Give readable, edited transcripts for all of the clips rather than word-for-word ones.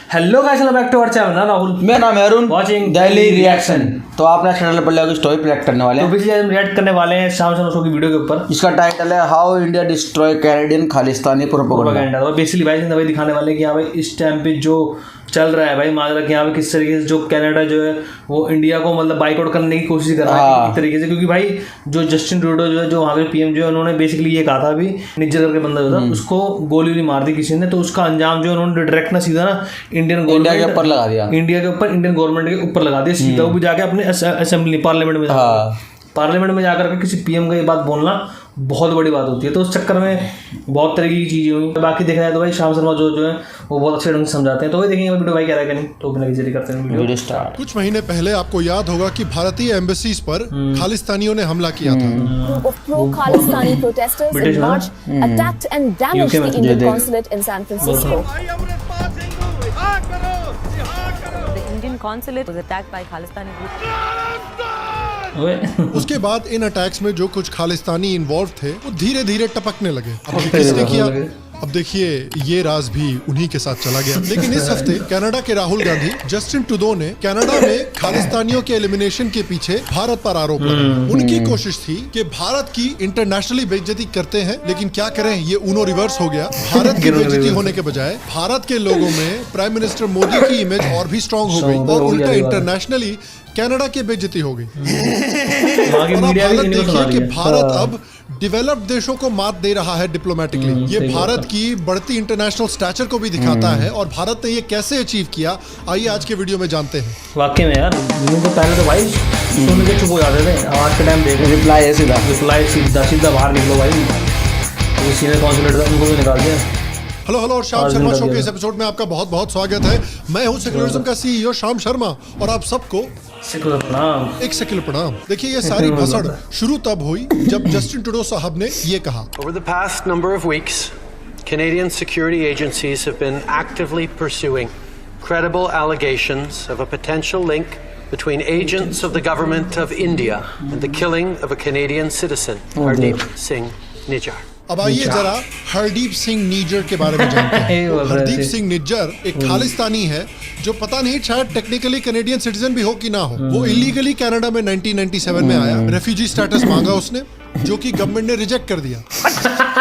Hello guys, welcome back to our channel. ना राहुल, मेरा नाम है अरुण, वाचिंग दिल्ली रिएक्शन। तो आपने चैनल पर लोग स्टोरी रिएक्ट करने वाले तो हैं पिछले हम रिएक्ट करने वाले हैं शाम शो की वीडियो के ऊपर। जिसका टाइटल है how India destroy Canadian Khalistani propaganda. Propaganda. तो बेसिकली भाई इसने वही दिखाने वाले कि हाँ भाई इस टाइम पे जो चल रहा है भाई माजरा कि यहाँ पे किस तरीके से जो कनाडा जो है वो इंडिया को मतलब बाइकआउट करने की कोशिश कर रहा है एक तरीके से, क्योंकि भाई जो जस्टिन ट्रूडो जो है जो वहाँ के पीएम जो है उन्होंने बेसिकली ये कहा था अभी निज्जर करके बंदा जो था उसको गोली नहीं मार दी किसी ने, तो उसका अंजाम जो है उन्होंने डायरेक्ट ना सीधा ना इंडिया के ऊपर लगा दिया, इंडिया के ऊपर इंडियन गवर्नमेंट के ऊपर लगा दिया सीधा। वो भी जाके अपने असेंबली पार्लियामेंट में जाकर के किसी पीएम का ये बात बोलना बहुत बड़ी बात होती है। तो उस चक्कर में बहुत तरह की चीजें हुई। बाकी देखा जाए तो भाई श्याम शर्मा जो है वो बहुत अच्छे ढंग से समझाते हैं। तो वही देखेंगे वीडियो भाई क्या रहेगा नहीं, तो बिना किसी करते हैं वीडियो स्टार्ट। कुछ महीने पहले आपको याद होगा कि भारतीय एम्बेसीज पर खालिस्तानियों ने हमला किया था। Of pro-Khalistani protesters in March attacked and damaged the Indian consulate in San Francisco. The Indian consulate was attacked by Khalistani group. उसके बाद इन अटैक्स में जो कुछ खालिस्तानी इन्वॉल्व थे वो धीरे धीरे टपकने लगे। अब ये किसने किया? अब देखिए ये राज भी उन्हीं के साथ चला गया। लेकिन इस हफ्ते कनाडा के राहुल गांधी जस्टिन ट्रूडो ने कनाडा में खालिस्तानियों के एलिमिनेशन के पीछे भारत पर आरोप लगाया। उनकी कोशिश थी कि भारत की इंटरनेशनली बेइज्जती करते हैं, लेकिन क्या करें ये उनो रिवर्स हो गया। भारत की बेइज्जती होने के बजाय भारत के लोगों में प्राइम मिनिस्टर मोदी की इमेज और भी स्ट्रांग हो गई और उल्टा इंटरनेशनली कनाडा की बेइज्जती हो गई। और अब हालत देखिए कि भारत अब डेवलप्ड देशों को मात दे रहा है डिप्लोमेटिकली। ये भारत की बढ़ती इंटरनेशनल स्टैचर को भी दिखाता है। और भारत ने ये कैसे अचीव किया, आइए आज के वीडियो में जानते हैं। वाकई में यार तो पहले तो भाई सुन के चुप हो जाते थे, आज के टाइम देखो रिप्लाई सीधा बाहर निकलो भाई। वो सीनियर काउंसिलर था उनको भी निकाल दिया। हेलो और श्याम शर्मा शो के इस एपिसोड में आपका बहुत बहुत स्वागत है। मैं हूं सेक्युलरिज्म का सीईओ श्याम शर्मा और आप सबको एक सेक्युलर प्रणाम। देखिए ये सारी भसड़ शुरू तब हुई जब जस्टिन ट्रूडो साहब ने ये कहा, Over the past number of weeks, Canadian security agencies have been actively pursuing credible allegations of a potential link between agents of the government of India and the killing of a Canadian citizen, Hardeep Singh Nijjar. अब आइए जरा हरदीप सिंह निज्जर के बारे में जानते हैं। हरदीप सिंह निज्जर एक खालिस्तानी है जो पता नहीं शायद टेक्निकली कैनेडियन सिटीजन भी हो कि ना हो। वो इलीगली कनाडा में 1997 में आया, रेफ्यूजी स्टेटस मांगा उसने, जो कि गवर्नमेंट ने रिजेक्ट कर दिया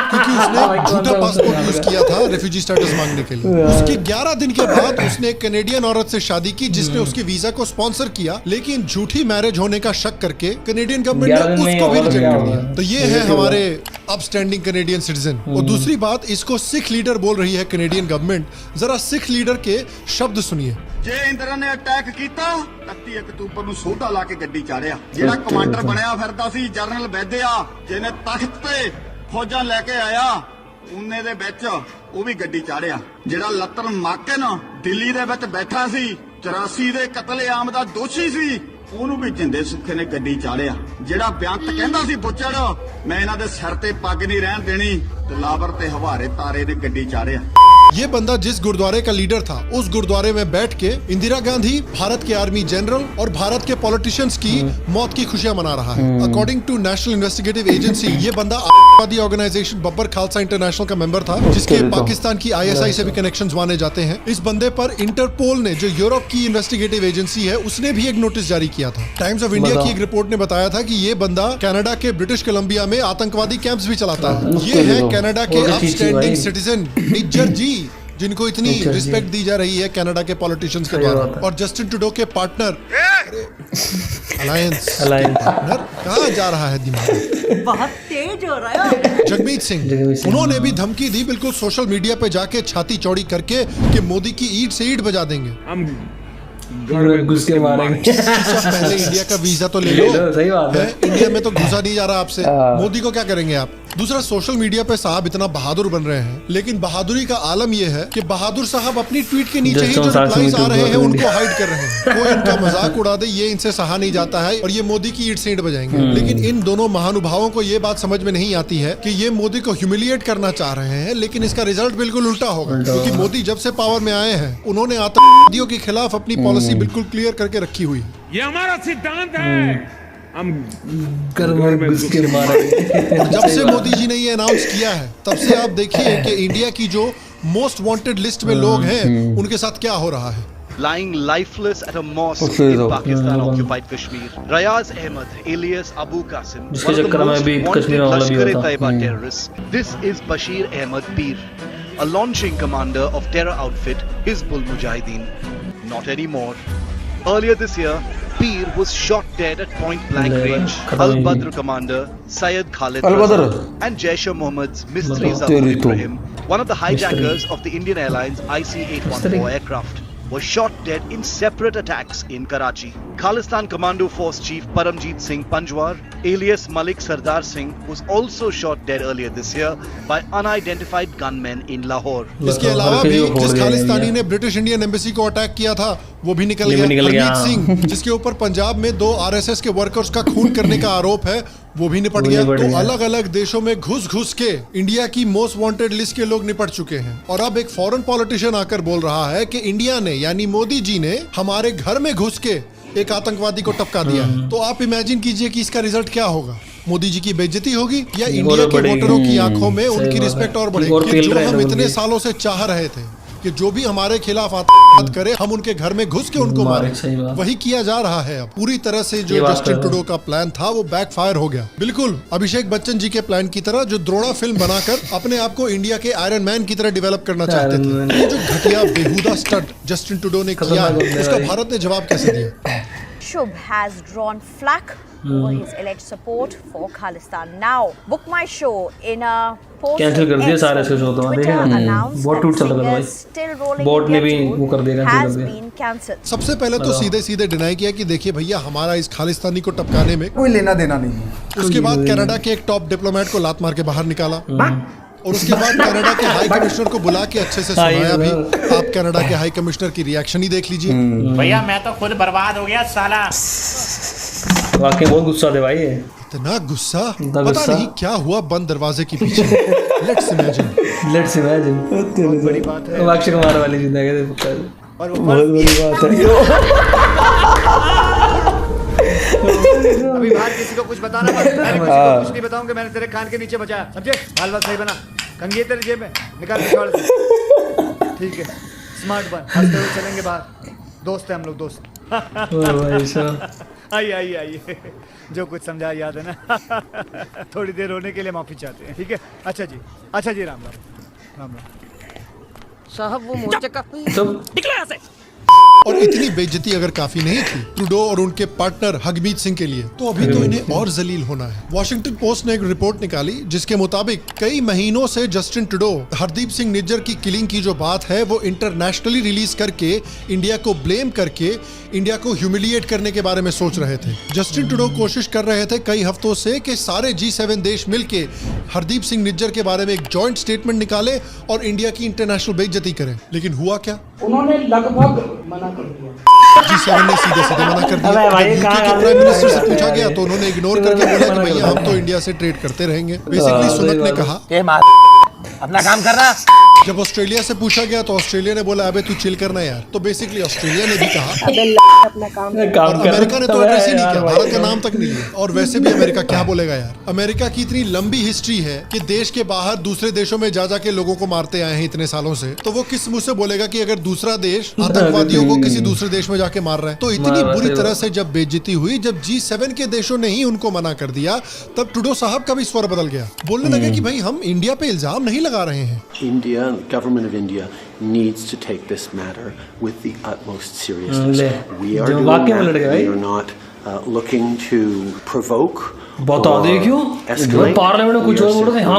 क्योंकि उसने झूठा पासपोर्ट यूज किया था रेफ्यूजी स्टेटस मांगने के लिए। उसके 11 दिन के बाद उसने एक कैनेडियन औरत से शादी की जिसने उसके वीजा को स्पॉन्सर किया, लेकिन झूठी मैरिज होने का शक करके कैनेडियन गवर्नमेंट ने उसको भी रिजेक्ट कर दिया। तो ये है हमारे अपस्टैंडिंग कैनेडियन सिटीजन। और दूसरी बात, इसको सिख लीडर बोल रही है कैनेडियन गवर्नमेंट। जरा सिख लीडर के शब्द सुनिए। ਜੇ ਇੰਦਰਾ ਨੇ ਅਟੈਕ ਕੀਤਾ 31 ਅਕਤੂਬਰ ਨੂੰ ਸੋਧਾ ਲਾ ਕੇ ਗੱਡੀ ਚਾੜਿਆ। ਜਿਹੜਾ ਕਮਾਂਡਰ ਬਣਿਆ ਫਿਰਦਾ ਸੀ ਜਨਰਲ ਵੈਦਿਆ, ਜਿਹਨੇ ਤਖਤ ਤੇ ਫੌਜਾਂ ਲੈ ਕੇ ਆਇਆ ਉਹਨੇ ਦੇ ਵਿੱਚ ਉਹ ਵੀ ਗੱਡੀ ਚਾੜਿਆ। ਜਿਹੜਾ ਲਤਨ ਮਾਕਨ ਦਿੱਲੀ ਦੇ ਵਿੱਚ ਬੈਠਾ ਸੀ 84 ਦੇ ਕਤਲੇਆਮ ਦਾ ਦੋਸ਼ੀ ਸੀ ਉਹਨੂੰ ਵੀ ਜਿੰਦੇ ਸੁੱਖੇ ਨੇ ਗੱਡੀ ਚਾੜਿਆ। ਜਿਹੜਾ ਬਿਆੰਤ ਕਹਿੰਦਾ ਸੀ ਬੁੱਚੜ ਮੈਂ ਇਹਨਾਂ ਦੇ ਸਿਰ ਤੇ ਪੱਗ ਨਹੀਂ ਰਹਿਣ ਦੇਣੀ, ਦਿਲਾਵਰ ਤੇ ਹਵਾਰੇ ਤਾਰੇ ਨੇ ਗੱਡੀ ਚਾੜਿਆ। ये बंदा जिस गुरुद्वारे का लीडर था उस गुरुद्वारे में बैठ के इंदिरा गांधी, भारत के आर्मी जनरल और भारत के पॉलिटिशियंस की मौत की खुशियां मना रहा है। According to national investigative agency ये बंदा आतंकवादी ऑर्गेनाइजेशन बब्बर खालसा इंटरनेशनल का मेंबर था, जिसके पाकिस्तान की ISI से भी कनेक्शंस माने जाते हैं। इस बंदे पर इंटरपोल ने, जो यूरोप की इन्वेस्टिगेटिव एजेंसी है, उसने भी एक नोटिस जारी किया था। टाइम्स ऑफ इंडिया की एक रिपोर्ट ने बताया था कि ये बंदा कनाडा के ब्रिटिश कोलंबिया में आतंकवादी कैंप्स भी चलाता है। ये है कनाडा के अपस्टैंडिंग सिटीजन निज्जर जी, जिनको इतनी रिस्पेक्ट दी जा रही है कनाडा के पॉलिटिशियंस के द्वारा। और जस्टिन ट्रूडो के पार्टनर अलायंस पार्टनर कहाँ जा रहा है दिमाग, बहुत तेज हो रहा है। जगमीत सिंह, उन्होंने भी धमकी दी बिल्कुल सोशल मीडिया पे जाके छाती चौड़ी करके कि मोदी की ईंट से ईंट बजा देंगे। घुस के मारेंगे। पहले इंडिया का वीजा तो ले लो। सही बात है। इंडिया में तो घुसा नहीं जा रहा आपसे, मोदी को क्या करेंगे आप? दूसरा, सोशल मीडिया पे साहब इतना बहादुर बन रहे हैं, लेकिन बहादुरी का आलम यह है कि बहादुर साहब अपनी ट्वीट के नीचे ही जो रिप्लाईज आ रहे हैं उनको हाइड कर रहे हैं। कोई इनका मजाक उड़ा दे, ये इनसे सहा नहीं जाता है और ये मोदी की ईंट से ईंट बजाएंगे। लेकिन इन दोनों महानुभावों को ये बात समझ में नहीं आती है कि ये मोदी को ह्यूमिलिएट करना चाह रहे हैं, लेकिन इसका रिजल्ट बिल्कुल उल्टा होगा। क्योंकि मोदी जब से पावर में आए हैं उन्होंने आतंकवादियों के खिलाफ अपनी पॉलिसी बिल्कुल क्लियर करके रखी हुई। ये हमारा सिद्धांत है, हम घर में घुस के मारेंगे। और जब से मोदी जी ने ये अनाउंस किया है तब से आप देखिए कि इंडिया की जो मोस्ट वांटेड लिस्ट में लोग हैं, उनके साथ क्या हो रहा है। Lying lifeless at a mosque in Pakistan-occupied Kashmir. Rayaz Ahmed, alias Abu Qasim, one of the most wanted Lashkar-e-Taiba terrorists. This is Bashir Ahmed Peer, a launching commander of terror outfit Hizbul Mujahideen. Not anymore. Earlier this year, Peer was shot dead at point-blank range. Al-Badr commander Syed Khalid and Jaish-e-Mohammed's Mistri Zahur Ibrahim, one of the hijackers of the Indian Airlines IC-814 aircraft, was shot dead in separate attacks in Karachi. Khalistan Commando Force Chief Paramjeet Singh Panjwar, alias Malik Sardar Singh, was also shot dead earlier this year by unidentified gunmen in Lahore. इसके अलावा भी जिस खालिस्तानी ने British Indian embassy को attack किया था वो भी निकल गया। हरमीत सिंह, जिसके ऊपर पंजाब में 2 आरएसएस के वर्कर्स का खून करने का आरोप है, वो भी निपट गया। तो अलग अलग देशों में घुस के इंडिया की मोस्ट वांटेड लिस्ट के लोग निपट चुके हैं। और अब एक फॉरेन पॉलिटिशियन आकर बोल रहा है कि इंडिया ने यानी मोदी जी ने हमारे घर में घुस के एक आतंकवादी को टपका दिया है। तो आप इमेजिन कीजिए कि इसका रिजल्ट क्या होगा। मोदी जी की बेइज्जती होगी या इंडिया के वोटरों की आंखों में उनकी रिस्पेक्ट और बढ़ेगी। जो हम इतने सालों से चाह रहे थे कि जो भी हमारे खिलाफ आतंकवाद करे हम उनके घर में घुस के उनको मारें, वही किया जा रहा है। अब पूरी तरह से जो जस्टिन ट्रूडो का प्लान था वो बैकफायर हो गया। बिल्कुल अभिषेक बच्चन जी के प्लान की तरह, जो द्रोणा फिल्म बनाकर अपने आप को इंडिया के आयरन मैन की तरह डेवलप करना चाहते थे। ये जो घटिया बेहुदा स्टंट जस्टिन ट्रूडो ने किया है, उसका भारत ने जवाब कैसे दिया। Shub has drawn flack over his alleged support for Khalistan. Now, book my show in a post. Cancel कर दिया सारे इसके शो तो देखेंगे। बहुत टूट चल रहा है भाई। बोर्ड ने भी वो कर दिया, कैंसिल कर दिया। सबसे पहले तो सीधे डिनाई किया कि देखिए भैया हमारा इस खालिस्तानी को टपकाने में कोई लेना देना नहीं। उसके बाद कनाडा के एक टॉप डिप्लोमेट को लात मार के बाहर निकाला। और उसके बाद कनाडा के हाई कमिश्नर को बुला के अच्छे से सुनाया भी। आप कनाडा के हाई कमिश्नर की रिएक्शन ही देख लीजिए। भैया मैं तो खुद बर्बाद हो गया साला। वाकई बहुत गुस्सा थे भाई। इतना गुस्सा, पता नहीं क्या हुआ बंद दरवाजे के पीछे। Let's imagine. बहुत बड़ी बात है। अक्षय कुमार वाली जिंदगी बहुत बड़ी बात है। अभी बाहर किसी को कुछ बताना मत। मैं किसी को कुछ नहीं बताऊंगा। मैंने तेरे कान के नीचे बचाया, समझे? हाल बात सही बना। कंघी तेरे जेब में निकाल पिछवाड़े से। ठीक है, स्मार्ट बन। हंसते हुए चलेंगे बाहर। दोस्त है हम लोग, दोस्त। आइए जो कुछ समझा याद है ना। थोड़ी देर रोने के लिए माफी चाहते हैं, ठीक है? अच्छा जी राम राम साहब। वो मोर्चे का निकलो यहाँ से। और इतनी बेइज्जती अगर काफी नहीं थी ट्रूडो और उनके पार्टनर हरमीत सिंह के लिए, तो अभी तो इन्हें और जलील होना है। वॉशिंगटन पोस्ट ने एक रिपोर्ट निकाली जिसके मुताबिक कई महीनों से जस्टिन ट्रूडो हरदीप सिंह निज्जर की किलिंग की जो बात है वो इंटरनेशनली रिलीज करके इंडिया को ब्लेम करके इंडिया को ह्यूमिलिएट करने के बारे में सोच रहे थे। जस्टिन ट्रूडो कोशिश कर रहे थे कई हफ्तों से कि सारे G7 देश मिलके हरदीप सिंह निज्जर के बारे में एक जॉइंट स्टेटमेंट निकाले और इंडिया की इंटरनेशनल बेइज्जती करें। लेकिन हुआ क्या? उन्होंने लगभग मना कर दिया। G7 ने सीधे मना कर दिया। यूके के प्राइम मिनिस्टर से पूछा गया तो उन्होंने इग्नोर करके बोला कि भैया हम तो इंडिया से ट्रेड करते रहेंगे। बेसिकली सुनक ने कहा अपना काम करना। जब ऑस्ट्रेलिया से पूछा गया तो ऑस्ट्रेलिया ने बोला अबे तू चिल करना यार। तो बेसिकली ऑस्ट्रेलिया ने भी कहा अपना काम और अमेरिका ने तो एड्रेस ही नहीं किया, भारत का नाम तक नहीं लिया। और वैसे भी अमेरिका क्या बोलेगा यार। अमेरिका की इतनी लंबी हिस्ट्री है कि देश के बाहर दूसरे देशों में जा के लोगों को मारते आए हैं इतने सालों से, तो वो किस मुंह से बोलेगा कि अगर दूसरा देश आतंकवादियों को किसी दूसरे देश में जाके मार रहा है। तो इतनी बुरी तरह से जब बेइज्जती हुई, जब G7 के देशों ने ही उनको मना कर दिया, तब ट्रूडो साहब का भी स्वर बदल गया। बोलने लगे कि भाई हम इंडिया पे इल्जाम नहीं लगा रहे हैं। India, the government of India, needs to take this matter with the utmost seriousness. We are doing that. We are not looking to provoke बता दे क्यों पार्लियामेंट में कुछ और बोल रहे हैं।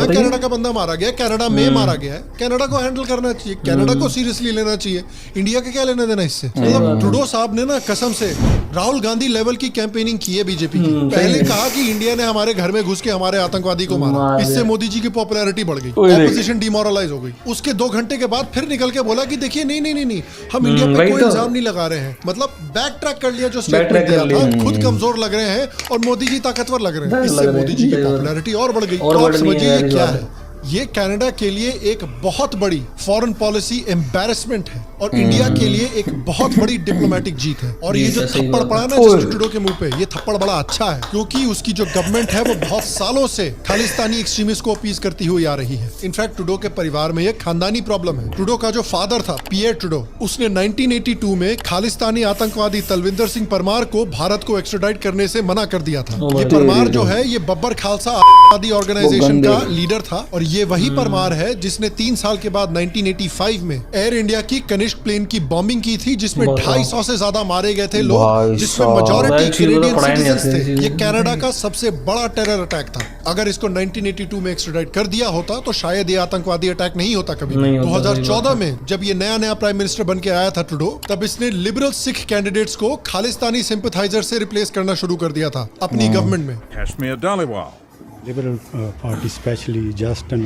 कनाडा का बंदा मारा गया, कनाडा में मारा गया है, कनाडा को हैंडल करना चाहिए, कनाडा को सीरियसली लेना चाहिए। इंडिया के क्या लेना देना इससे। मतलब ट्रूडो साहब ने ना कसम से राहुल गांधी लेवल की कैंपेनिंग की है बीजेपी की। पहले कहा कि इंडिया ने हमारे घर में घुस के हमारे आतंकवादी को मारा, इससे मोदी जी की पॉपुलैरिटी बढ़ गई, ऑपोजिशन डिमोरलाइज हो गई। उसके 2 घंटे के बाद फिर निकल के बोला कि देखिए नहीं हम इंडिया पे कोई इल्जाम नहीं लगा रहे हैं। मतलब बैक ट्रैक कर लिया जो स्टेटमेंट दिया था। खुद कमजोर लग रहे हैं और मोदी जी ताकतवर लग रहे हैं, इससे मोदी जी की पॉपुलैरिटी और बढ़ गई। तो आप समझिए ये क्या है। ये कनाडा के लिए एक बहुत बड़ी फॉरेन पॉलिसी एम्बैरेसमेंट है और इंडिया के लिए एक बहुत बड़ी डिप्लोमेटिक जीत है। और ये जो थप्पड़ पड़ा ना जस्टिन ट्रूडो के मुंह पे, ये थप्पड़ बड़ा अच्छा है क्योंकि उसकी जो गवर्नमेंट है वो बहुत सालों से खालिस्तानी एक्सट्रीमिस्ट को अपीज करती हुई आ रही है। इनफैक्ट ट्रूडो के परिवार में ये खानदानी प्रॉब्लम है। ट्रूडो का जो फादर था पियर ट्रूडो, उसने 1982 में खालिस्तानी आतंकवादी तलविंदर सिंह परमार को भारत को एक्स्ट्राडाइट करने से मना कर दिया था। ये परमार जो है ये बब्बर खालसा आतंकवादी ऑर्गेनाइजेशन का लीडर था और ये वही परमार है जिसने 3 साल के बाद 1985 में एयर इंडिया की कनिष्क प्लेन की बॉम्बिंग की थी जिसमें 250 से ज्यादा मारे गए थे लोग, जिसमें मेजॉरिटी कैनेडियन सिटीजंस थे। ये कनाडा का सबसे बड़ा टेरर अटैक था। अगर इसको 1982 में एक्स्ट्राडाइट कर दिया होता तो शायद ये आतंकवादी अटैक नहीं होता कभी। 2014 में जब ये नया प्राइम मिनिस्टर बन के आया था ट्रूडो, तब इसने लिबरल सिख कैंडिडेट्स को खालिस्तानी सिंपैथाइजर से रिप्लेस करना शुरू कर दिया था अपनी गवर्नमेंट में। Kashmir Dhaliwal. Liberal Party, especially Justin,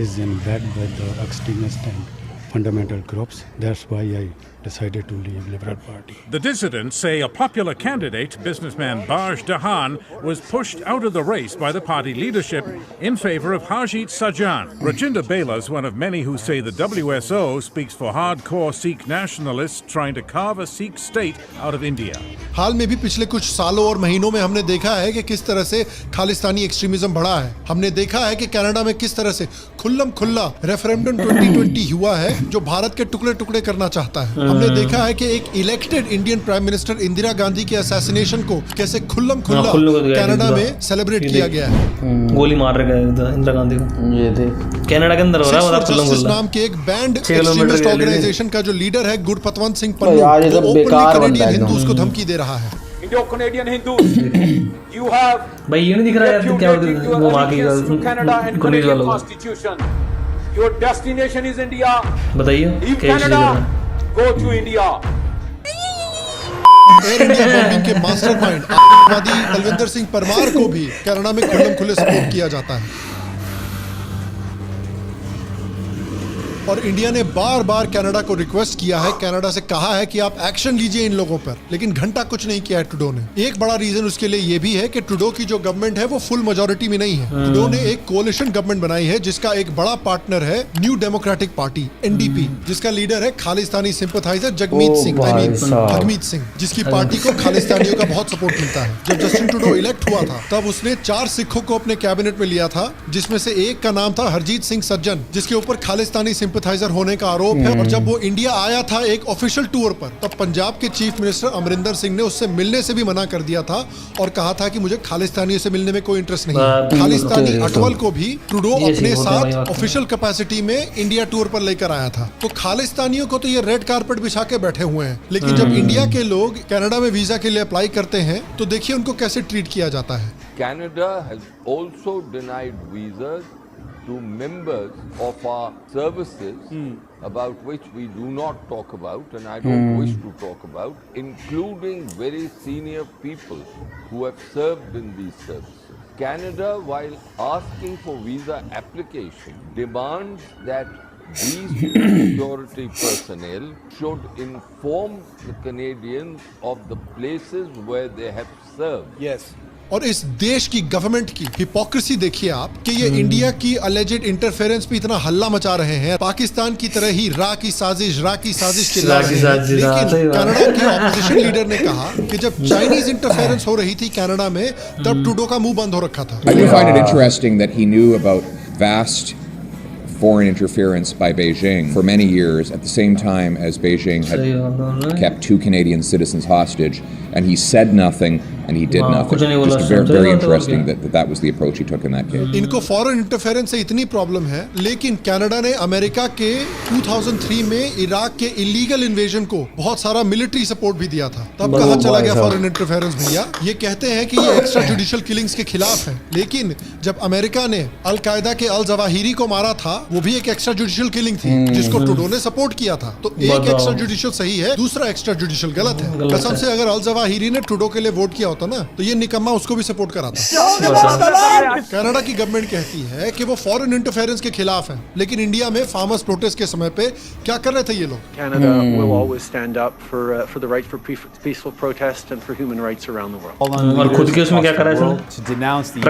is in bed with the extremist and fundamental groups. That's why I decided to leave Liberal Party. The dissidents say a popular candidate, businessman Baj Dahan, was pushed out of the race by the party leadership in favor of Harjit Sajjan. Rajinder Bela is one of many who say the WSO speaks for hardcore Sikh nationalists trying to carve a Sikh state out of India. हाल में भी पिछले कुछ सालों और महीनों में हमने देखा है कि किस तरह से खालिस्तानी एक्सट्रीमिज्म बढ़ा है। हमने देखा है कि कनाडा में किस तरह से खुल्लम खुल्ला रेफरेंडम 2020 हुआ है जो भारत के टुकड़े टुकड़े करना चाहता है। हमने देखा है कि एक elected Indian prime minister Indira Gandhi के असैसिनेशन को कैसे खुल्लम खुल्ला कनाडा में सेलिब्रेट किया गया है। गोली मार रहे इंदिरा गांधी को। ये देख कनाडा के अंदर हो रहा है खुल्लम खुल्ला। नाम के एक बैंड एक्सट्रीमिस्ट ऑर्गेनाइजेशन का जो लीडर है गुरपतवंत सिंह पन्नू, वो ओपनली कनाडियन हिंदूज को धमकी दे रहा है। Indo-Canadian Hindus, you have भाई ये नहीं दिख रहा है क्या वो वहाँ की Canada and Canadian Constitution. Your destination is India. बताइए Leave Canada, go to India. Air India bombing के मास्टरमाइंड आतंकवादी तलविंदर सिंह परमार को भी कनाडा में खुल्लम खुल्ले सपोर्ट किया जाता है। और इंडिया ने बार बार कनाडा को रिक्वेस्ट किया है, कनाडा से कहा है कि आप एक्शन लीजिए इन लोगों पर, लेकिन घंटा कुछ नहीं किया है ट्रूडो ने। एक बड़ा रीजन उसके लिए ये भी है कि ट्रूडो की जो गवर्नमेंट है वो फुल मेजॉरिटी में नहीं है। ट्रूडो ने एक कोalition गवर्नमेंट बनाई है जिसका एक बड़ा पार्टनर है न्यू डेमोक्रेटिक पार्टी NDP, जिसका लीडर है खालिस्तानी सिंपैथाइजर जगमीत सिंह, भगमीत सिंह, जिसकी पार्टी को खालिस्तानियों का बहुत सपोर्ट मिलता है। जब जस्टिन ट्रूडो इलेक्ट हुआ था तब उसने 4 सिखों को अपने कैबिनेट में लिया था, जिसमें से एक का नाम था हरजीत सिंह सज्जन, जिसके ऊपर खालिस्तानी सिंपैथाइजर होने का आरोप है। और जब वो इंडिया आया था एक ऑफिशियल टूर पर, तब पंजाब के चीफ मिनिस्टर अमरिंदर सिंह ने उससे मिलने से भी मना कर दिया था और कहा था कि मुझे खालिस्तानियों से मिलने में कोई इंटरेस्ट नहीं है। खालिस्तानी अटवल को भी ट्रूडो अपने साथ ऑफिशियल कैपेसिटी में इंडिया टूर पर लेकर आया था। तो खालिस्तानियों को तो ये रेड कारपेट बिछा के बैठे हुए हैं, लेकिन जब इंडिया के लोग कनाडा में वीजा के लिए अप्लाई करते हैं तो देखिए उनको कैसे ट्रीट किया जाता है। Canada has also denied visas to members of our services about which we do not talk about and I don't wish to talk about, including very senior people who have served in these services. Canada, while asking for visa application, demands that these security personnel should inform the Canadians of the places where they have served. Yes. और इस देश की government की hypocrisy देखिए आप कि ये India की अलेजेड इंटरफेरेंस पे इतना हल्ला मचा रहे हैं, पाकिस्तान की तरह ही रा की साजिश चिल्ला रहे हैं। लेकिन कनाडा के ऑपोजिशन लीडर ने कहा कि जब चाइनीज इंटरफेरेंस हो रही थी कनाडा में, तब ट्रूडो का मुंह बंद हो रखा था। I do find it interesting that he knew about vast foreign interference by Beijing for many years at the same time as Beijing had kept 2 Canadian citizens hostage, and he said nothing and he did nothing. Just very, very interesting that was the approach he took in that case. इनको foreign interference से इतनी problem है, लेकिन Canada ने America के 2003 में Iraq के illegal invasion को बहुत सारा मिलिट्री सपोर्ट भी दिया था। तब कहाँ चला गया फॉरेन इंटरफेरेंस भैया? ये कहते हैं कि ये एक्स्ट्रा जुडिशियल किलिंग्स के खिलाफ है, लेकिन जब अमेरिका ने अल कायदा के अल जवाहिरी को मारा था, वो भी एक एक्स्ट्रा जुडिशियल किलिंग थी जिसको ट्रूडो ने सपोर्ट किया था। तो एक एक्स्ट्रा जुडिशियल सही है, दूसरा एक्स्ट्रा जुडिशियल गलत है। कसम से अगर अल जवाहिरी ने ट्रूडो के लिए वोट किया होता ना, तो ये निकम्मा उसको भी सपोर्ट कराता। कनाडा की गवर्नमेंट कहती है कि वो फॉरेन इंटरफेरेंस के खिलाफ है, लेकिन इंडिया में फार्मर्स प्रोटेस्ट के समय पे क्या कर रहे थे ये लोग? Canada will always stand up for the right for peaceful protest and for human rights around the world. और खुद के उसमें क्या करा है? To denounce the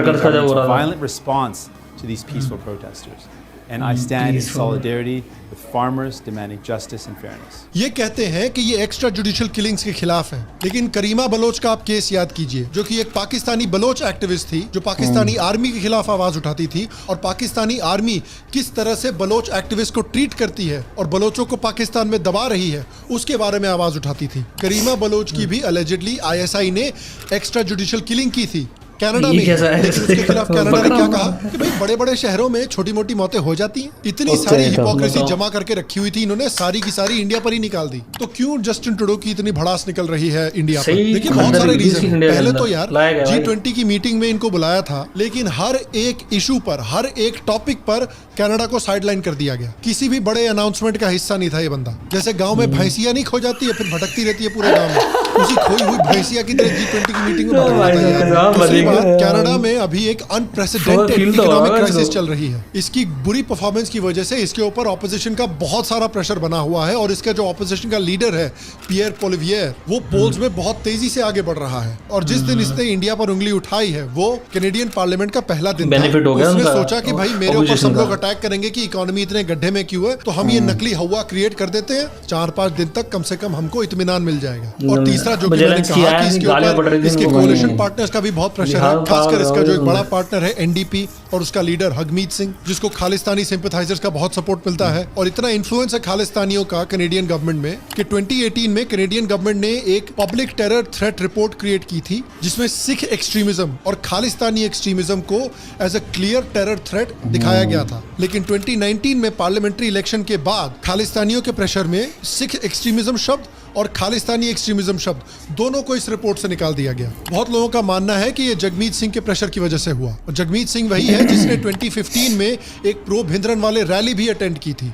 violent response to these peaceful protesters. and I stand in solidarity with farmers demanding justice and fairness. ये कहते हैं कि ये एक्स्ट्रा जुडिशियल किलिंग्स के खिलाफ हैं, लेकिन करीमा बलोच का आप केस याद कीजिए, जो कि एक पाकिस्तानी बलोच एक्टिविस्ट थी, जो पाकिस्तानी आर्मी के खिलाफ आवाज उठाती थी, और पाकिस्तानी आर्मी किस तरह से बलोच एक्टिविस्ट को ट्रीट करती है और बलोचों को पाकिस्तान में दबा रही है, उसके बारे में आवाज उठाती थी। करीमा बलोच की भी अलेजिडली ISI ने एक्स्ट्रा जुडिशियल किलिंग की थी कनाडा में, लेकिन उसके खिलाफ कनाडा ने क्या कहा कि भाई बड़े बड़े शहरों में छोटी मोटी मौतें हो जाती हैं। इतनी सारी हिपोक्रेसी जमा करके रखी हुई थी, इन्होंने सारी की सारी इंडिया पर ही निकाल दी। तो क्यों जस्टिन ट्रूडो की इतनी भड़ास निकल रही है इंडिया पर? देखिए बहुत सारे रीजन। पहले तो यार G20 की मीटिंग में इनको बुलाया था, लेकिन हर एक इशू पर, हर एक टॉपिक पर कनाडा को साइडलाइन कर दिया गया। किसी भी बड़े अनाउंसमेंट का हिस्सा नहीं था ये बंदा। जैसे गांव में भैंसिया नहीं खो जाती है, फिर भटकती रहती है पूरे गांव में, उसी खोई हुई भैंसिया की तरह G20 की मीटिंग में भटक जाता है। दूसरी बात, कनाडा में अभी एक अनप्रेसिडेंटेड इकोनॉमिक क्राइसिस चल रही है। इसकी बुरी परफॉर्मेंस की वजह से इसके ऊपर ऑपोजिशन का बहुत सारा प्रेशर बना हुआ है, और इसका जो ऑपोजिशन का लीडर है पियर पोलिवियर, वो पोल्स में बहुत तेजी से आगे बढ़ रहा है। और जिस दिन इसने इंडिया पर उंगली उठाई है वो कैनेडियन पार्लियामेंट का पहला दिन था। उसने सोचा कि भाई मेरे ऊपर सब लोग अटैक करेंगे कि इकोनॉमी इतने गड्ढे में क्यों है, तो हम ये नकली हवा क्रिएट कर देते हैं, 4-5 दिन तक कम से कम हमको इत्मीनान मिल जाएगा। और तीसरा जो मैंने कहा कि इसके ऊपर इसके कोलिशन पार्टनर्स का भी बहुत प्रेशर है, खासकर इसका जो एक बड़ा पार्टनर है NDP और उसका लीडर हगमीत सिंह, जिसको खालिस्तानी सिंपैथाइजर्स का बहुत सपोर्ट मिलता है। और इतना इन्फ्लुएंस है खालिस्तानियों का कैनेडियन गवर्नमेंट में कि 2018 में कैनेडियन गवर्नमेंट ने एक public terror threat report create की थी, जिसमें सिख एक्सट्रीमिज्म और खालिस्तानी एक्सट्रीमिज्म को as a clear terror threat दिखाया गया था। लेकिन 2019 में पार्लियामेंट्री इलेक्शन के बाद खालिस्तानियों के प्रेशर में सिख एक्सट्रीमिज्म शब्द और खालिस्तानी एक्सट्रीमिज्म शब्द दोनों को इस रिपोर्ट से निकाल दिया गया। बहुत लोगों का मानना है कि ये जगमीत सिंह के प्रेशर की वजह से हुआ। और जगमीत सिंह वही है जिसने 2015 में एक प्रो भिंद्रन वाले रैली भी अटेंड की थी,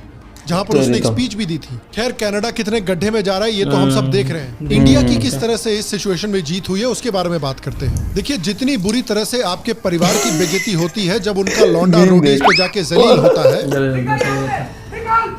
जहां पर उसने एक स्पीच भी दी थी। खैर, कनाडा कितने गड्ढे में जा रहा है ये तो हम सब देख रहे हैं। इंडिया की किस तरह से इस सिचुएशन में जीत हुई है उसके बारे में बात करते हैं। देखिए, जितनी बुरी तरह से आपके परिवार की बेइज्जती होती है जब उनका लौंडा रोडीज पे जाके जलील होता है,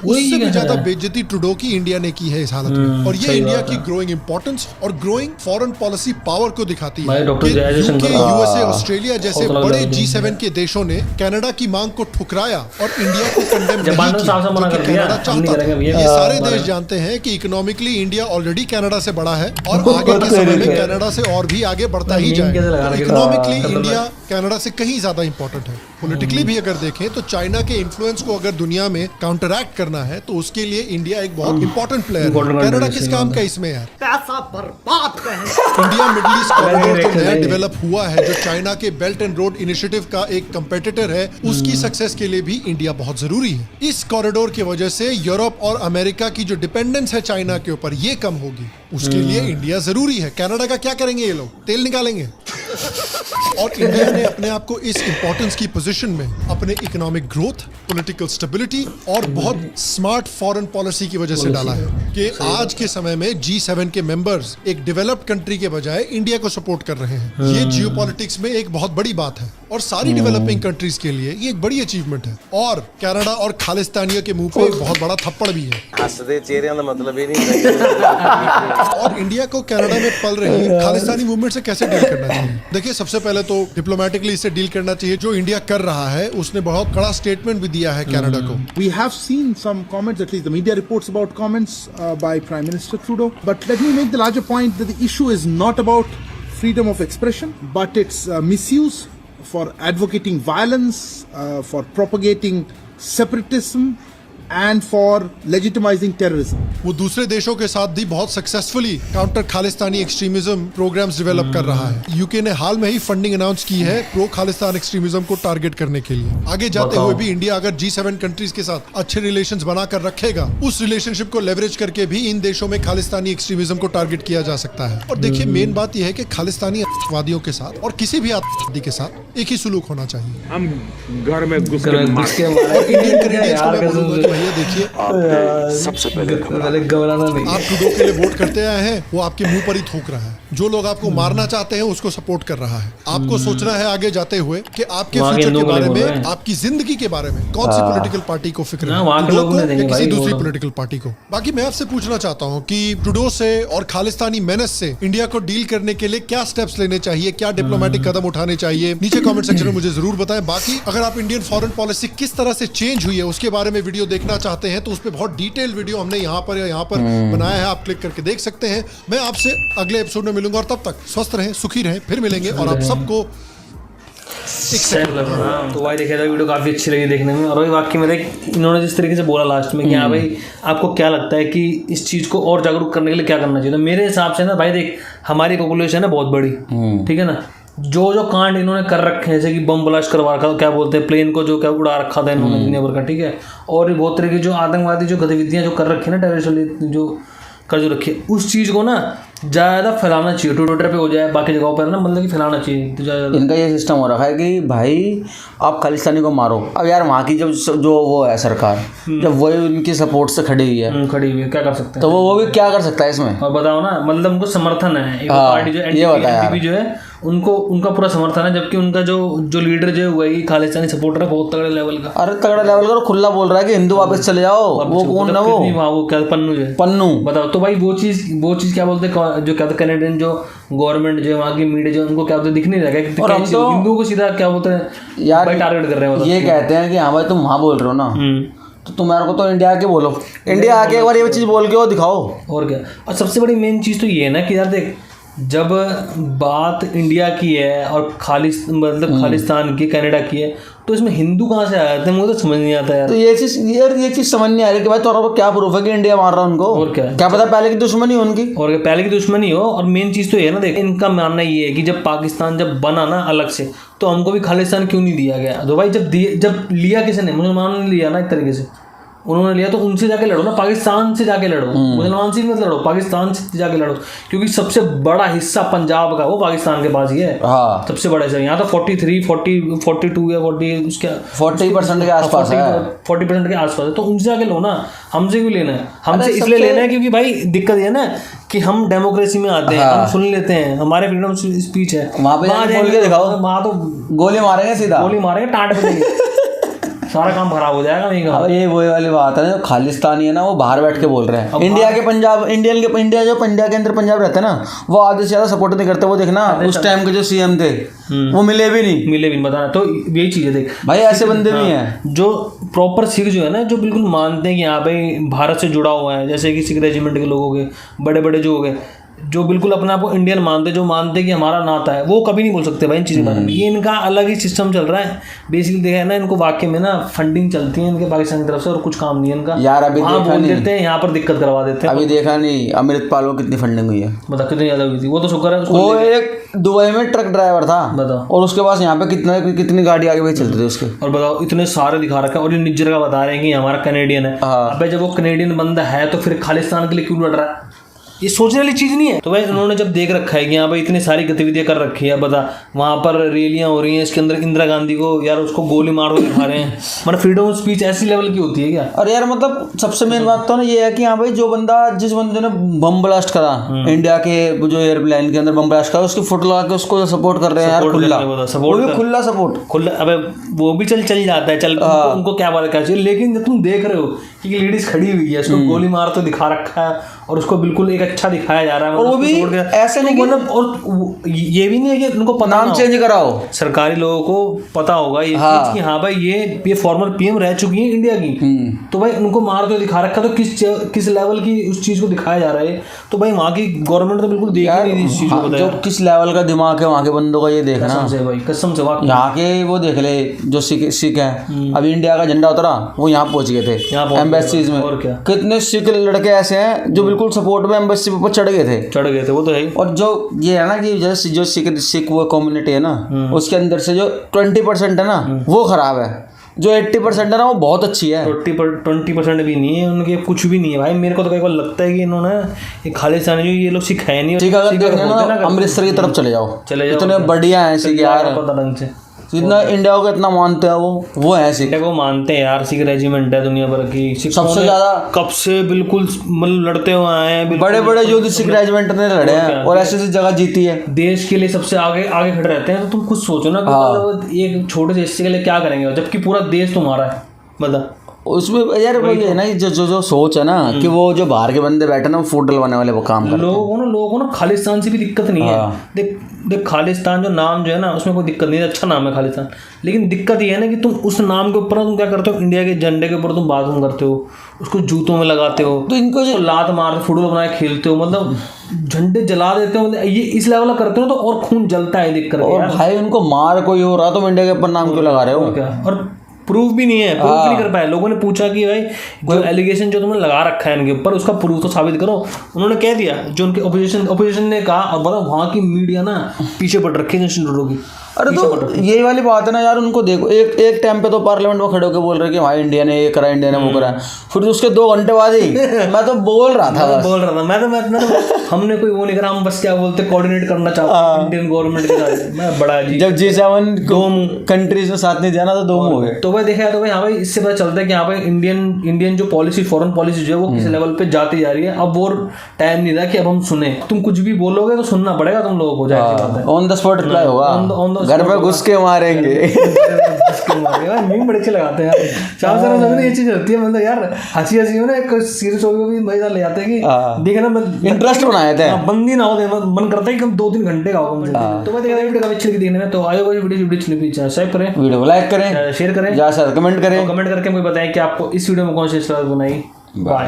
उससे भी ज्यादा बेइज्जती ट्रूडो की इंडिया ने की है इस हालत में। और ये इंडिया की ग्रोइंग इंपॉर्टेंस और ग्रोइंग फॉरेन पॉलिसी पावर को दिखाती है कि यूके, USA, ऑस्ट्रेलिया जैसे बड़े G7 के देशों ने कनाडा की मांग को ठुकराया और इंडिया को कंडेम नहीं किया, जो कि कनाडा चाहता था। ये सारे देश जानते हैं कि इकोनॉमिकली इंडिया ऑलरेडी कनाडा से बड़ा है और आगे के समय में कनाडा से और भी आगे बढ़ता ही जाएगा। इकोनॉमिकली इंडिया कनाडा से कहीं ज्यादा इंपॉर्टेंट है। पॉलिटिकली भी अगर देखें तो चाइना के इन्फ्लुएंस को अगर दुनिया में काउंटरैक्ट करना है तो उसके लिए इंडिया एक बहुत इंपॉर्टेंट प्लेयर है। कनाडा किस काम का इसमें यार? पैसा बर्बाद कर इंडिया मिडिल ईस्ट कॉरिडोर जो नया डेवलप हुआ है, जो चाइना के बेल्ट एंड रोड इनिशिएटिव का एक कंपेटिटर है, उसकी सक्सेस के लिए भी इंडिया बहुत जरूरी है। इस कॉरिडोर की वजह से यूरोप और अमेरिका की जो डिपेंडेंस है चाइना के ऊपर, ये कम होगी। उसके लिए इंडिया जरूरी है। कनाडा का क्या करेंगे ये लोग? तेल निकालेंगे। और इंडिया ने अपने आप को इस इंपॉर्टेंस की पोजीशन में अपने इकोनॉमिक ग्रोथ, पॉलिटिकल स्टेबिलिटी और बहुत स्मार्ट फॉरेन पॉलिसी की वजह से डाला है कि आज के समय में G7 के मेंबर्स एक डेवलप्ड कंट्री के बजाय इंडिया को सपोर्ट कर रहे हैं। ये जियोपॉलिटिक्स में एक बहुत बड़ी बात है और सारी डेवलपिंग कंट्रीज के लिए ये एक बड़ी अचीवमेंट है। और कनाडा और खालिस्तानियों के मुंह पे एक बहुत बड़ा थप्पड़ भी है। मतलब ही नहीं। और इंडिया को कनाडा में पल रही खालिस्तानी मूवमेंट से कैसे डील करना चाहिए? देखिए, सबसे पहले तो डिप्लोमेटिकली इससे डील करना चाहिए। जो इंडिया कर रहा है उसने बहुत कड़ा स्टेटमेंट भी दिया है कनाडा को। We have seen some comments, at least the media reports about comments by Prime Minister Trudeau. But let me make the larger point that the issue is not about freedom of expression, but its misuse for advocating violence, for propagating separatism, and for legitimizing terrorism. वो दूसरे देशों के साथ भी बहुत successfully counter Khalistani extremism programmes develop कर रहा है। यूके ने हाल में ही फंडिंग अनाउंस की है प्रो खालिस्तान एक्सट्रीमिज्म को टारगेट करने के लिए। आगे जाते हुए भी इंडिया अगर G7 कंट्रीज के साथ अच्छे रिलेशंस बनाकर रखेगा, उस रिलेशनशिप को लेवरेज करके भी इन देशों में खालिस्तानी एक्सट्रीमिज्म को टारगेट किया जा सकता है। और देखिए, मेन बात यह है कि खालिस्तानी आतंकवादियों के साथ और किसी भी आतंकवादी के साथ एक ही सुलूक होना चाहिए। हम घर में घुस के इंडियन कैनेडियंस को मैं बोलूंगा भैया देखिए, सबसे पहले घबराना नहीं। आप ट्रूडो के लिए वोट करते आए हैं, वो आपके मुंह पर ही थूक रहा है। जो लोग आपको मारना चाहते हैं उसको सपोर्ट कर रहा है। आपको सोचना है आगे जाते हुए कि आपके फ्यूचर के बारे में, आपकी जिंदगी के बारे में कौन सी पॉलिटिकल पार्टी को फिक्र है, ट्रूडो को या किसी दूसरी पॉलिटिकल पार्टी को। बाकी मैं आपसे पूछना चाहता हूँ कि ट्रूडो से और खालिस्तानी मेनेस से इंडिया को डील करने के लिए क्या स्टेप्स लेने चाहिए, क्या डिप्लोमेटिक कदम उठाने चाहिए, नीचे कमेंट सेक्शन में मुझे जरूर बताएं। बाकी अगर आप इंडियन फॉरेन पॉलिसी किस तरह से चेंज हुई है उसके बारे में वीडियो देखना चाहते हैं तो उस पर बहुत डिटेल वीडियो हमने यहाँ पर या यहाँ पर बनाया है, आप क्लिक करके देख सकते हैं। मैं आपसे अगले एपिसोड में मिलूंगा और तब तक स्वस्थ रहें, सुखी रहें, फिर मिलेंगे और आप सबको तो भाई देखा था वीडियो काफ़ी अच्छी लगी देखने में। और वही वाकई में देख, इन्होंने जिस तरीके से बोला लास्ट में कि हाँ भाई आपको क्या लगता है कि इस चीज़ को और जागरूक करने के लिए क्या करना चाहिए, तो मेरे हिसाब से ना भाई देख, हमारी पॉपुलेशन है बहुत बड़ी, ठीक है ना, जो जो कांड इन्होंने कर रखे हैं, जैसे कि बम ब्लास्ट करवा रखा, क्या बोलते हैं, प्लेन को जो क्या उड़ा रखा था इन्होंने दुनिया भर का, ठीक है, और भी बहुत तरह की जो आतंकवादी जो गतिविधियाँ जो कर रखी है ना, टेररिस्ट जो कर जो रखी है, उस चीज़ को ना ज़्यादा फैलाना चाहिए, ट्विटर पे हो जाए, बाकी जगहों पर ना, मतलब कि फैलाना चाहिए तो ज़्यादा। इनका ये सिस्टम हो रखा है कि भाई आप खालिस्तानी को मारो। अब यार वहाँ की जब जो वो है सरकार, जब वही उनकी सपोर्ट से खड़ी हुई है, क्या कर सकते हैं, तो वो भी क्या कर सकता है इसमें। और बताओ ना, मतलब उनको समर्थन है, एक पार्टी जो एनडीपी जो है उनको, उनका पूरा समर्थन है, जबकि उनका जो लीडर जो है वही खालिस्तानी सपोर्टर है, बहुत तगड़े लेवल का। अरे तगड़ा लेवल का, खुला बोल रहा है कि हिंदू वापस चले जाओ। वो कौन ना, वो क्या पन्नू जो पन्नू, बताओ। तो भाई वो चीज़ क्या बोलते हैं, जो क्या कैनेडियन जो गवर्नमेंट जो वहाँ की मीडिया जो, उनको क्या बोलते दिख नहीं रहा है, और हम तो हिंदुओं को सीधा क्या बोलते हैं यार टारगेट कर रहे हैं। ये कहते हैं कि हाँ भाई तुम वहाँ बोल रहे हो ना, तो तुम्हारे को तो इंडिया आके बोलो, इंडिया आके एक बार ये चीज़ बोल के वो दिखाओ। और क्या, और सबसे बड़ी मेन चीज़ तो ये है ना कि यार देख, जब बात इंडिया की है और खालिस्तान की, कनाडा की है, तो इसमें हिंदू कहाँ से आए थे, मुझे तो समझ नहीं आता यार। तो ये चीज़ समझ नहीं आ रही कि भाई तुम्हारा क्या प्रूफ है कि इंडिया मार रहा है उनको, और क्या पता पहले की दुश्मनी हो उनकी, और क्या पहले की दुश्मनी हो। और मेन चीज़ तो ये है ना देख, इनका मानना ये है कि जब पाकिस्तान जब बना ना अलग से, तो हमको भी खालिस्तान क्यों नहीं दिया गया। तो भाई जब लिया किसने, मुसलमानों ने लिया ना, एक तरीके से उन्होंने लिया, तो उनसे जाके लड़ो ना, पाकिस्तान से जाके लड़ो, मुसलमान से मत लड़ो, पाकिस्तान से जाके लड़ो, क्योंकि सबसे बड़ा हिस्सा पंजाब का वो पाकिस्तान के पास ही है। हाँ। सबसे बड़ा हिस्सा यहाँ तो 43, 40, 42 या 40 उसके 40% के आसपास है, 40% के आसपास है। तो उनसे जाके लो ना, हमसे क्यों लेना है। हमसे इसलिए लेना है क्योंकि भाई दिक्कत ये ना कि हम डेमोक्रेसी में आते हैं, हम सुन लेते हैं, हमारे फ्रीडम स्पीच है, वहाँ तो गोली मारेंगे, सीधा गोली मारेंगे, टाट पे सारा काम खराब हो जाएगा। ये वही वाली बात है, जो खालिस्तानी है ना, वो बाहर बैठ के बोल रहे हैं। इंडिया के अंदर पंजाब रहते हैं ना, वो आधे से ज्यादा सपोर्ट नहीं करते। वो देखना उस टाइम के जो सीएम थे वो मिले भी नहीं बताना। तो यही चीज़ है देख भाई, ऐसे बंदे भी हैं जो प्रॉपर सिख जो है ना, जो बिल्कुल मानते हैं कि यहाँ पे भारत से जुड़ा हुआ है, जैसे कि सिख रेजिमेंट के लोग हो गए, बड़े बड़े जो हो गए, जो बिल्कुल अपने आप को इंडियन मानते, जो मानते कि हमारा नाता है, वो कभी नहीं बोल सकते भाई इन चीज़ों के बारे में। ये इनका अलग ही सिस्टम चल रहा है बेसिकली। देखा है ना, इनको वाकई में ना फंडिंग चलती है इनके पाकिस्तान की तरफ से, और कुछ काम नहीं है इनका यार। अभी बोल देते हैं, यहाँ पर दिक्कत करवा देते हैं। अभी देखा नहीं अमृतपाल को कितनी फंडिंग हुई है, बता कितनी ज़्यादा हुई थी। वो तो शुक्र है, वो एक दुबई में ट्रक ड्राइवर था, बताओ, और उसके पास यहाँ पे कितनी गाड़ी आगे भाई चलते थे उसके। और बताओ इतने सारे दिखा रखे हैं, और ये निज्जर का बता रहे हैं कि हमारा कैनेडियन है। अब जब वो कैनेडियन बंदा है तो फिर खालिस्तान के लिए क्यों लड़ रहा है, ये सोचने वाली चीज़ नहीं है। तो भाई उन्होंने जब देख रखा है कि यहाँ भाई इतनी सारी गतिविधियाँ कर रखी है, बता वहाँ पर रैलियाँ हो रही हैं, इसके अंदर इंदिरा गांधी को यार उसको गोली मार के दिखा रहे हैं, मतलब फ्रीडम ऑफ स्पीच ऐसी लेवल की होती है क्या। और यार मतलब सबसे मेन बात तो ना ये है कि यहाँ भाई जिस बंदे ने बम ब्लास्ट करा इंडिया के जो एयरप्लेन के अंदर बम ब्लास्ट करा, उसकी फोटो लगा के उसको सपोर्ट कर रहे हैं यार, खुला सपोर्ट। अब वो भी चल जाता है, चल उनको क्या बात करना चाहिए, लेकिन जब तुम देख रहे हो कि लेडीज खड़ी हुई है, उसको गोली मार तो दिखा रखा है, और उसको बिल्कुल एक अच्छा दिखाया जा रहा है, और वो भी ऐसे नहीं मतलब, और ये भी नहीं है कि उनको पता नाम चेंज कराओ, सरकारी लोगों को पता होगा ये चीज कि हाँ भाई ये फॉर्मर पीएम रह चुकी है इंडिया की, तो भाई उनको मार तो दिखा रखा, तो किस लेवल की उस चीज को दिखाया जा रहा है। तो भाई वहाँ की गवर्नमेंट तो बिल्कुल देख नहीं रही इस चीज को, जो किस लेवल का दिमाग है वहाँ के बंदों का, ये देखना कसम से भाई, कसम से। यहाँ के वो देख ले जो सिख है, अभी इंडिया का झंडा उतरा वो यहाँ पहुंच गए थे एम्बेसीज में, कितने सिख लड़के ऐसे हैं जो बिल्कुल सपोर्ट में एम्बेसी पर चढ़ गए थे, वो तो है। और जो ये है ना कि जैसे जो सिख वो कम्युनिटी है ना, उसके अंदर से जो 20% है ना वो खराब है, जो 80% है ना वो बहुत अच्छी है। 20% भी नहीं है उनके, कुछ भी नहीं है भाई। मेरे को तो कई बार लगता है कि इन्होंने खालिस्तानी जो ये लोग सिख है नहीं, अमृतसर की तरफ चले जाओ, इतने बढ़िया है सिख यार, पता ढंग से जितना इंडिया को इतना मानते हैं वो है सिख। इंडिया को मानते हैं यार, सिख रेजिमेंट है दुनिया भर की, सबसे ज्यादा कब से बिल्कुल मतलब लड़ते हुए आए हैं, बड़े बड़े योद्धा सिख रेजिमेंट ने लड़े हैं और ऐसी जगह जीती है, देश के लिए सबसे आगे आगे खड़े रहते हैं। तो तुम खुद सोचो ना कि एक छोटे से हिस्से के लिए क्या करेंगे, जबकि पूरा देश तुम्हारा है। मतलब उसमें यार वही है ना, जो सोच है ना कि वो जो बाहर के बंदे बैठे ना वो फूट डलवाने वाले वो काम करते हैं। लोगों को ना खालिस्तान से भी दिक्कत नहीं है। देख खालिस्तान जो नाम जो है ना उसमें कोई दिक्कत नहीं है, अच्छा नाम है खालिस्तान, लेकिन दिक्कत ये है ना कि तुम उस नाम के ऊपर तुम क्या करते हो, इंडिया के झंडे के ऊपर तुम बाथरूम करते हो, उसको जूतों में लगाते हो, तो इनको जो लात मार फुटबॉल बनाए खेलते हो, मतलब झंडे जला देते हो, ये इस लेवल का करते हो तो और खून जलता है दिक्कत। और भाई उनको मार कोई हो रहा तो इंडिया के ऊपर नाम क्यों लगा रहे हो? और प्रूफ भी नहीं है, प्रूफ भी नहीं कर पाए। लोगों ने पूछा कि भाई जो एलिगेशन जो तुमने लगा रखा है इनके ऊपर उसका प्रूफ तो साबित करो। उन्होंने कह दिया, जो उनके ओपोजिशन ने कहा, और बताओ वहाँ की मीडिया ना पीछे पड़ रखी है जस्टिन ट्रूडो की। अरे तो यही वाली बात है ना यार, उनको देखो एक टाइम पे तो पार्लियामेंट में खड़े होकर बोल रहे कि भाई इंडिया ने ये करा, इंडिया ने वो करा, फिर उसके 2 घंटे बाद ही मैं तो बोल रहा था मैं हमने कोई वो नहीं करा, हम बस क्या बोलते कोऑर्डिनेट करना चाहते इंडियन गवर्नमेंट के साथ। मैं बड़ा जी जब G7 कंट्रीज में साथ नहीं जाना तो 2 हो गए। तो भाई देखा तो भाई हाँ भाई इससे पता चलता है कि हाँ भाई इंडियन जो पॉलिसी, फॉरेन पॉलिसी जो है वो किस लेवल पे जाती जा रही है। अब वो टाइम नहीं रहा कि अब हम सुने, तुम कुछ भी बोलोगे तो सुनना पड़ेगा तुम लोगों को, जाहिर ऑन द स्पॉट रिप्लाई होगा, घर पे घुस के मारेंगे। मीम बड़े अच्छे लगाते हैं यार, शाम से ये चीज होती है, मतलब यार हंसी में ना एक सीरियस हो गई मजा ले जाते हैं कि देखे ना इंटरेस्ट बनाए थे, बंदी ना हो, मन करता है कि 2-3 घंटे का होगा। तो मैं देखा वीडियो काफी अच्छी लगी देखने में, तो आयो वीडियो अच्छी लगी सब्सक्राइब करें, वीडियो को लाइक करें, शेयर करें, कमेंट करें, कमेंट करके मुझे बताएं कि आपको इस वीडियो में कौन सी स्टाइल बनाई। बाय।